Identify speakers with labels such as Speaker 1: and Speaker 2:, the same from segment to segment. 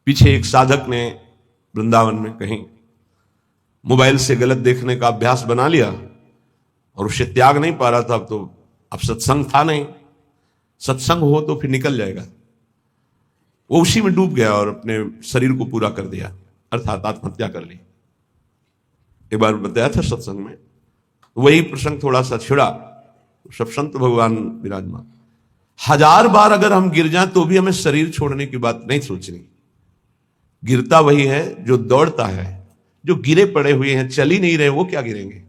Speaker 1: पीछे एक साधक ने वृंदावन में कहीं मोबाइल से गलत देखने का अभ्यास बना लिया और उसे त्याग नहीं पा रहा था। अब सत्संग था नहीं, सत्संग हो तो फिर निकल जाएगा। वो उसी में डूब गया और अपने शरीर को पूरा कर दिया, अर्थात आत्महत्या कर ली। एक बार बताया था सत्संग में, वही प्रसंग थोड़ा सा छिड़ा। सब संत भगवान विराजमान, 1000 बार अगर हम गिर जाएं तो भी हमें शरीर छोड़ने की बात नहीं सोचनी। गिरता वही है जो दौड़ता है, जो गिरे पड़े हुए हैं, चल ही नहीं रहे, वो क्या गिरेंगे।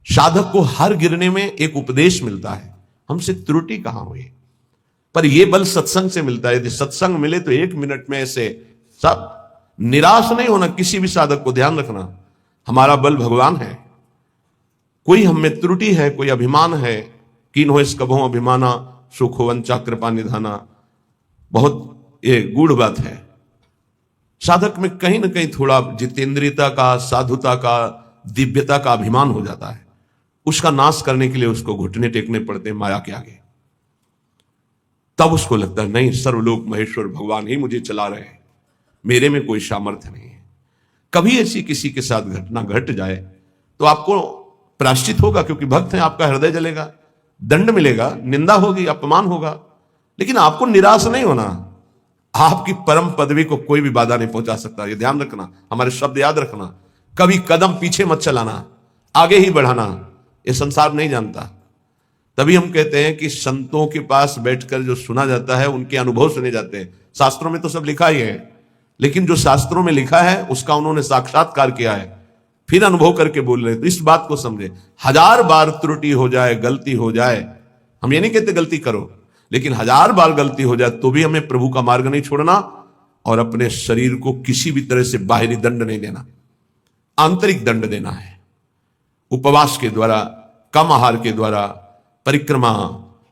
Speaker 1: साधक को हर गिरने में एक उपदेश मिलता है, हमसे त्रुटि कहां हुई। पर यह बल सत्संग से मिलता है। यदि सत्संग मिले तो 1 मिनट में ऐसे सब निराश नहीं होना। किसी भी साधक को ध्यान रखना, हमारा बल भगवान है। कोई हम में त्रुटि है, कोई अभिमान है, कीन हो इस कभों अभिमाना, सुख हो वंचा कृपा निधाना, बहुत ये गूढ़ बात है। साधक में कहीं ना कहीं थोड़ा जितेंद्रियता का, साधुता का, दिव्यता का अभिमान हो जाता है। उसका नाश करने के लिए उसको घुटने टेकने पड़ते हैं माया के आगे। तब उसको लगता है नहीं, सर्वलोक महेश्वर भगवान ही मुझे चला रहे हैं, मेरे में कोई सामर्थ्य नहीं है। कभी ऐसी किसी के साथ घटना घट जाए तो आपको प्रायश्चित होगा, क्योंकि भक्त है, आपका हृदय जलेगा, दंड मिलेगा, निंदा होगी, अपमान होगा, लेकिन आपको निराश नहीं होना। आपकी परम पदवी को कोई भी बाधा नहीं पहुंचा सकता। ये ध्यान रखना, हमारे शब्द याद रखना। कभी कदम पीछे मत चलाना, आगे ही बढ़ाना। ये संसार नहीं जानता। तभी हम कहते हैं कि संतों के पास बैठकर जो सुना जाता है उनके अनुभव सुने जाते हैं। शास्त्रों में तो सब लिखा ही है, लेकिन जो शास्त्रों में लिखा है उसका उन्होंने साक्षात्कार किया है, फिर अनुभव करके बोल रहे हैं। तो इस बात को समझे, 1000 बार त्रुटि हो जाए, गलती हो जाए, हम ये नहीं कहते गलती करो, लेकिन 1000 बार गलती हो जाए तो भी हमें प्रभु का मार्ग नहीं छोड़ना और अपने शरीर को किसी भी तरह से बाहरी दंड नहीं देना, आंतरिक दंड देना है। उपवास के द्वारा, कम आहार के द्वारा, परिक्रमा,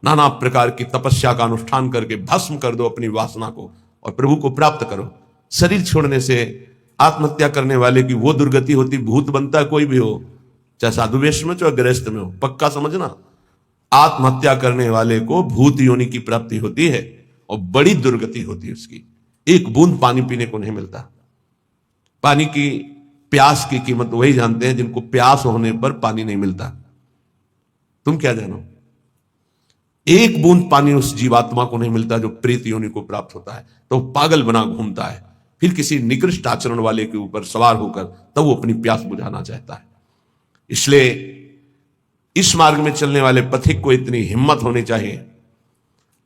Speaker 1: नाना प्रकार की तपस्या का अनुष्ठान करके भस्म कर दो अपनी वासना को और प्रभु को प्राप्त करो। शरीर छोड़ने से आत्महत्या करने वाले की वो दुर्गति होती, भूत बनता है कोई भी हो, चाहे साधु वेश में चाहे गृहस्थ में हो। पक्का समझना, आत्महत्या करने वाले को भूत योनि की प्राप्ति होती है और बड़ी दुर्गति होती है उसकी। एक बूंद पानी पीने को नहीं मिलता। पानी की प्यास की कीमत वही जानते हैं जिनको प्यास होने पर पानी नहीं मिलता। तुम क्या जानो, एक बूंद पानी उस जीवात्मा को नहीं मिलता जो प्रेत योनि को प्राप्त होता है, तो पागल बना घूमता है। फिर किसी निकृष्ट आचरण वाले के ऊपर सवार होकर तब वो अपनी प्यास बुझाना चाहता है। इसलिए इस मार्ग में चलने वाले पथिक को इतनी हिम्मत होनी चाहिए।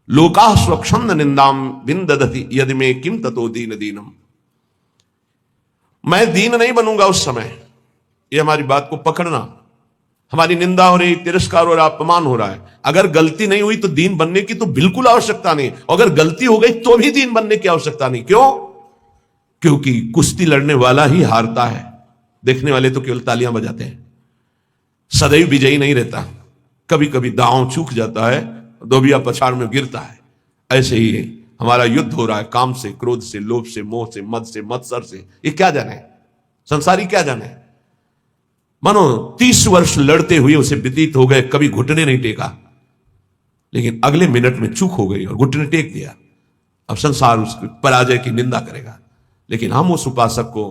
Speaker 1: लोका स्वच्छंद निंदाम विंदधति यदि में किम ततो दीन दीनम। मैं दीन नहीं बनूंगा उस समय। ये हमारी बात को पकड़ना। हमारी निंदा हो रही, तिरस्कार हो रहा, अपमान हो रहा है, अगर गलती नहीं हुई तो दीन बनने की तो बिल्कुल आवश्यकता नहीं। अगर गलती हो गई तो भी दीन बनने की आवश्यकता नहीं। क्यों? क्योंकि कुश्ती लड़ने वाला ही हारता है, देखने वाले तो केवल तालियां बजाते हैं। सदैव विजयी नहीं रहता, कभी कभी दांव चूक जाता है, दोबिया पछाड़ में गिरता है। ऐसे ही है, हमारा युद्ध हो रहा है काम से, क्रोध से, लोभ से, मोह से, मद से, मत्सर से। ये क्या जाने, संसारी क्या जाने। मानो 30 वर्ष लड़ते हुए उसे व्यतीत हो गए, कभी घुटने नहीं टेका, लेकिन अगले मिनट में चूक हो गई और घुटने टेक दिया। अब संसार उसकी पराजय की निंदा करेगा, लेकिन हम उस उपासक को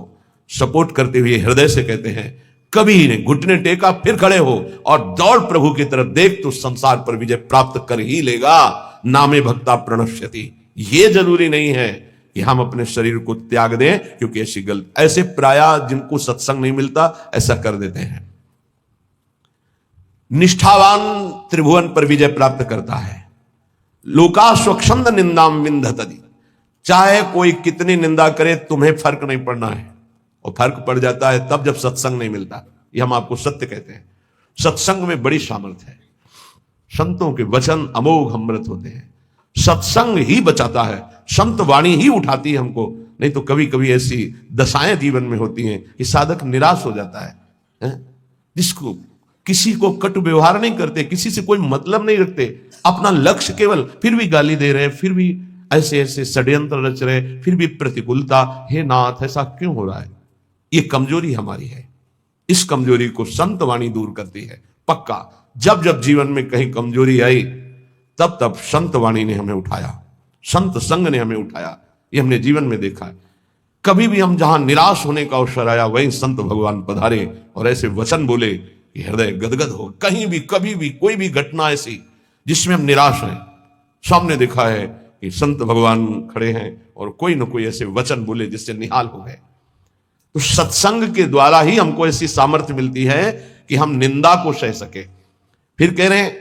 Speaker 1: सपोर्ट करते हुए हृदय से कहते हैं, कभी नहीं घुटने टेका, फिर खड़े हो और दौड़ प्रभु की तरफ, देख तो संसार पर विजय प्राप्त कर ही लेगा। नामे भक्ता प्रणश्यति। यह जरूरी नहीं है कि हम अपने शरीर को त्याग दें, क्योंकि ऐसी गलत, ऐसे प्रायः जिनको सत्संग नहीं मिलता ऐसा कर देते हैं। निष्ठावान त्रिभुवन पर विजय प्राप्त करता है। लोका स्वच्छंद निंदाम विंदधति। चाहे कोई कितनी निंदा करे, तुम्हें फर्क नहीं पड़ना है। और फर्क पड़ जाता है तब जब सत्संग नहीं मिलता। ये हम आपको सत्य कहते हैं। सत्संग में बड़ी सामर्थ्य है। संतों के वचन अमोघ अमृत होते हैं। सत्संग ही बचाता है, संत वाणी ही उठाती है हमको। नहीं तो कभी कभी ऐसी दशाएं जीवन में होती हैं कि साधक निराश हो जाता है, जिसको किसी को कटु व्यवहार नहीं करते, किसी से कोई मतलब नहीं रखते, अपना लक्ष्य केवल, फिर भी गाली दे रहे, फिर भी ऐसे ऐसे षड्यंत्र रच रहे, फिर भी प्रतिकूलता। हे नाथ, ऐसा क्यों हो रहा है? ये कमजोरी हमारी है। इस कमजोरी को संत वाणी दूर करती है। पक्का जब जब जीवन में कहीं कमजोरी आई, तब तब संत वाणी ने हमें उठाया, संत संग ने हमें उठाया। ये हमने जीवन में देखा है। कभी भी हम जहां निराश होने का अवसर आया वहीं संत भगवान पधारे और ऐसे वचन बोले कि हृदय गदगद हो। कहीं भी कभी भी कोई भी घटना ऐसी जिसमें हम निराश हैं, सामने देखा है कि संत भगवान खड़े हैं और कोई ना कोई ऐसे वचन बोले जिससे निहाल हो गए। तो सत्संग के द्वारा ही हमको ऐसी सामर्थ्य मिलती है कि हम निंदा को सह सके। फिर कह रहे हैं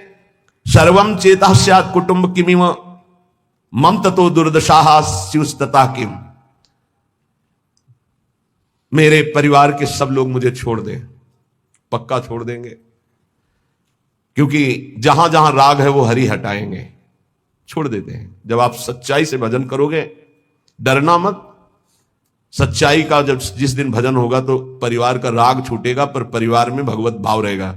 Speaker 1: सर्वम चेता स्यात् कुटुंब किमिव मम ततो दुर्दशा स्युस्तता किम। मेरे परिवार के सब लोग मुझे छोड़ दें, पक्का छोड़ देंगे, क्योंकि जहां जहां राग है वो हरि हटाएंगे, छोड़ देते हैं। जब आप सच्चाई से भजन करोगे, डरना मत। सच्चाई का जब जिस दिन भजन होगा तो परिवार का राग छूटेगा, पर परिवार में भगवत भाव रहेगा।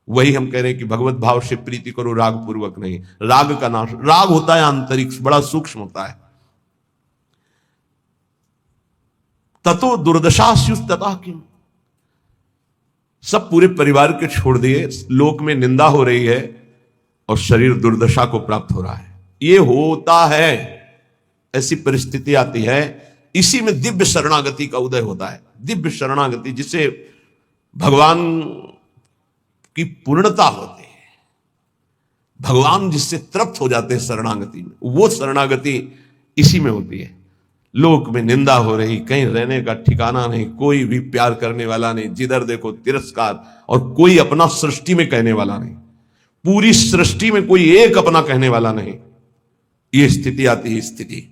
Speaker 1: वही हम कह रहे हैं कि भगवत भाव से प्रीति करो, राग पूर्वक नहीं। राग का नाश, राग होता है आंतरिक, बड़ा सूक्ष्म होता है। ततो दुर्दशा स्युस्तता किम। सब पूरे परिवार के छोड़ दिए, लोक में निंदा हो रही है और शरीर दुर्दशा को प्राप्त हो रहा है। ये होता है, ऐसी परिस्थिति आती है। इसी में दिव्य शरणागति का उदय होता है। दिव्य शरणागति जिसे भगवान की पूर्णता होती है, भगवान जिससे तृप्त हो जाते हैं शरणागति में, वो शरणागति इसी में होती है। लोक में निंदा हो रही, कहीं रहने का ठिकाना नहीं, कोई भी प्यार करने वाला नहीं, जिधर देखो तिरस्कार, और कोई अपना सृष्टि में कहने वाला नहीं, पूरी सृष्टि में कोई एक अपना कहने वाला नहीं। ये स्थिति आती है। स्थिति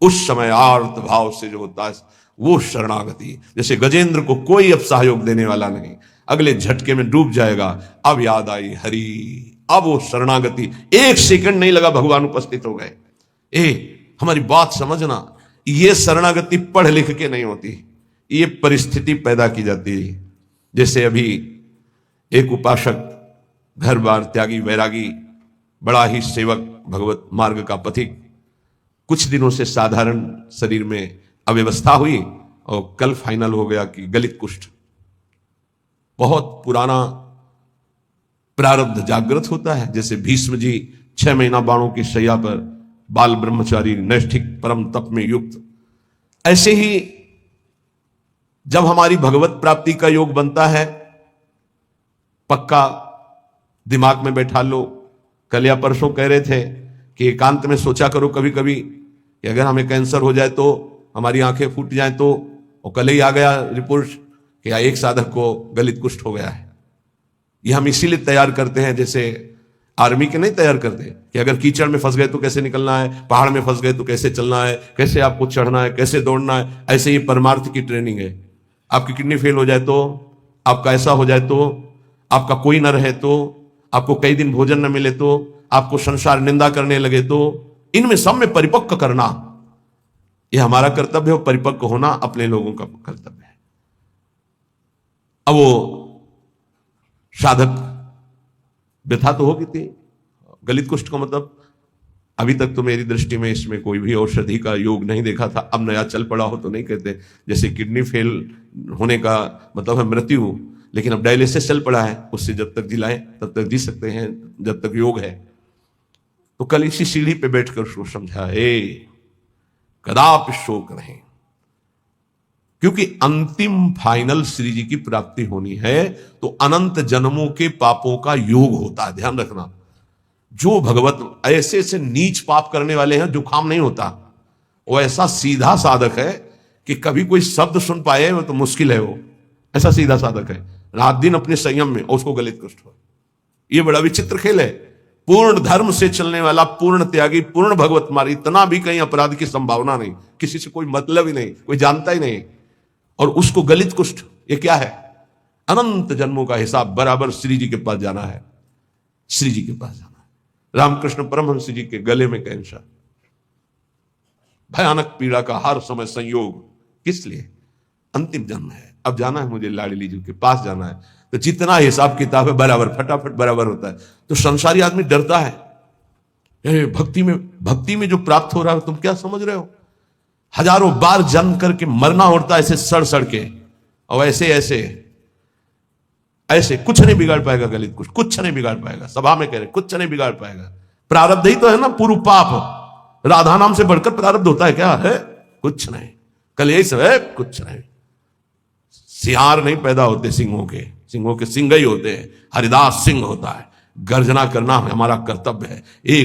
Speaker 1: उस समय आर्त भाव से जो होता है वो शरणागति। जैसे गजेंद्र को कोई अब सहयोग देने वाला नहीं, अगले झटके में डूब जाएगा। अब याद आई हरि, अब वो शरणागति, एक सेकंड नहीं लगा, भगवान उपस्थित हो गए। हमारी बात समझना, ये शरणागति पढ़ लिख के नहीं होती, ये परिस्थिति पैदा की जाती है। जैसे अभी एक उपासक, घर बार त्यागी, वैरागी, बड़ा ही सेवक, भगवत मार्ग का पथिक, कुछ दिनों से साधारण शरीर में अव्यवस्था हुई और कल फाइनल हो गया कि गलित कुष्ठ। बहुत पुराना प्रारब्ध जागृत होता है। जैसे भीष्म जी 6 महीना बाणों की शैया पर, बाल ब्रह्मचारी, नैष्ठिक परम तप में युक्त, ऐसे ही जब हमारी भगवत प्राप्ति का योग बनता है, पक्का दिमाग में बैठा लो। कल या परसों कह रहे थे कि एकांत में सोचा करो कभी कभी कि अगर हमें कैंसर हो जाए तो, हमारी आंखें फूट जाए तो, और कल ही आ गया रिपोर्ट कि एक साधक को गलित कुष्ठ हो गया है। ये हम इसीलिए तैयार करते हैं, जैसे आर्मी के नहीं तैयार करते कि अगर कीचड़ में फंस गए तो कैसे निकलना है, पहाड़ में फंस गए तो कैसे चलना है, कैसे आपको चढ़ना है, कैसे दौड़ना है। ऐसे ही परमार्थ की ट्रेनिंग है। आपकी किडनी फेल हो जाए तो, आपका ऐसा हो जाए तो, आपका कोई न रहे तो, आपको कई दिन भोजन न मिले तो, आपको संसार निंदा करने लगे तो, इनमें सब में परिपक्व करना यह हमारा कर्तव्य है। परिपक्व होना अपने लोगों का कर्तव्य है। अब वो साधक व्यथा तो होगी थी। गलित कुष्ठ का मतलब अभी तक तो मेरी दृष्टि में इसमें कोई भी औषधि का योग नहीं देखा था। अब नया चल पड़ा हो तो नहीं कहते। जैसे किडनी फेल होने का मतलब है मृत्यु, लेकिन अब डायलिसिस चल पड़ा है, उससे जब तक जिलाएं तब तक जी सकते हैं, जब तक योग है। तो कल इसी सीढ़ी पे बैठकर उसको समझा, कदापि शोक नहीं, क्योंकि अंतिम फाइनल श्री जी की प्राप्ति होनी है तो अनंत जन्मों के पापों का योग होता है। ध्यान रखना, जो भगवत ऐसे ऐसे नीच पाप करने वाले हैं जो काम नहीं होता, वो ऐसा सीधा साधक है कि कभी कोई शब्द सुन पाए वो तो मुश्किल है। वो ऐसा सीधा साधक है, रात दिन अपने संयम में, और उसको गलित कुष्ठ हो। ये बड़ा विचित्र खेल है। पूर्ण धर्म से चलने वाला, पूर्ण त्यागी, पूर्ण भगवत मार्ग, इतना भी कहीं अपराध की संभावना नहीं, किसी से कोई मतलब ही नहीं, कोई जानता ही नहीं, और उसको गलित कुष्ठ। ये क्या है? अनंत जन्मों का हिसाब बराबर श्री जी के पास जाना है। श्री जी के पास जाना है। रामकृष्ण परमहंस जी के गले में कैंसर, भयानक पीड़ा का हर समय संयोग, किस लिए? अंतिम जन्म है, अब जाना है मुझे लाडली जी के पास जाना है। तो जितना हिसाब किताब है बराबर, फटाफट बराबर होता है। तो संसारी आदमी डरता है। भक्ति में जो प्राप्त हो रहा है तुम क्या समझ रहे हो? हजारों बार जन्म करके मरना होता है ऐसे सड़ सड़ के, और ऐसे ऐसे ऐसे कुछ नहीं बिगाड़ पाएगा गलित कुछ नहीं बिगाड़ पाएगा। सभा में कह रहे कुछ नहीं बिगाड़ पाएगा। प्रारब्ध ही तो है ना, पूर्व पाप। राधा नाम से बढ़कर प्रारब्ध होता है क्या? है कुछ नहीं। कल यही सब है, कुछ नहीं। सियार नहीं पैदा होते सिंहों के सिंह ही होते हैं। हरिदास सिंह होता है। गर्जना करना हमारा कर्तव्य है। एक